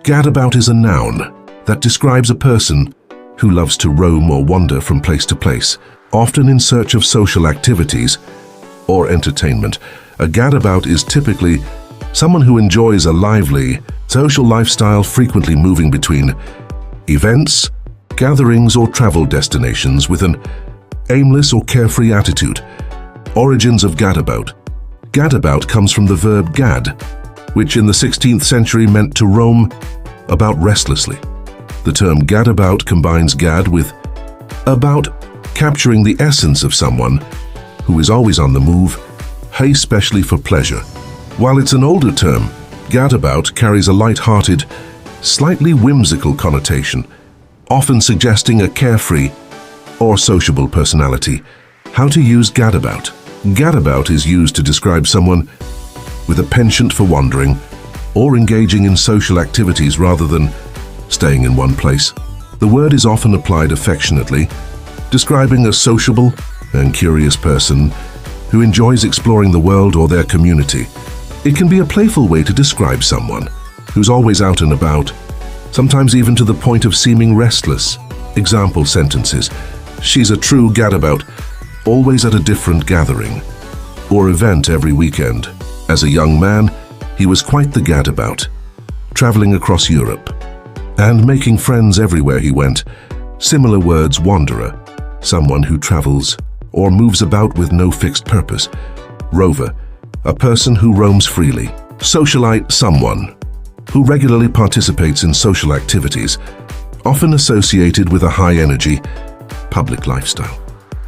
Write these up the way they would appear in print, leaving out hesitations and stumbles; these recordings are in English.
Gadabout is a noun that describes a person who loves to roam or wander from place to place, often in search of social activities or entertainment. A gadabout is typically someone who enjoys a lively, social lifestyle, frequently moving between events, gatherings, or travel destinations with an aimless or carefree attitude. Origins of gadabout. Gadabout comes from the verb gad, which in the 16th century meant to roam about restlessly. The term gadabout combines gad with about, capturing the essence of someone who is always on the move, especially for pleasure. While it's an older term, gadabout carries a light-hearted, slightly whimsical connotation, often suggesting a carefree or sociable personality. How to use gadabout. Gadabout is used to describe someone with a penchant for wandering or engaging in social activities rather than staying in one place. The word is often applied affectionately, describing a sociable and curious person who enjoys exploring the world or their community. It can be a playful way to describe someone who's always out and about, sometimes even to the point of seeming restless. Example sentences: she's a true gadabout, always at a different gathering or event every weekend. As a young man, he was quite the gadabout, traveling across Europe and making friends everywhere he went. Similar words: wanderer, someone who travels or moves about with no fixed purpose. Rover, a person who roams freely. Socialite, someone who regularly participates in social activities, often associated with a high-energy, public lifestyle.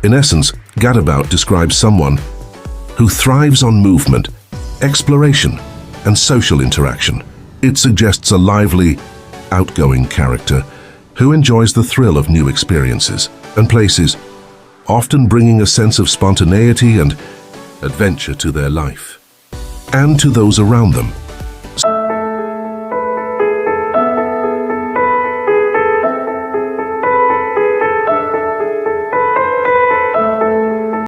In essence, gadabout describes someone who thrives on movement, exploration, and social interaction. It suggests a lively, outgoing character who enjoys the thrill of new experiences and places, often bringing a sense of spontaneity and adventure to their life and to those around them.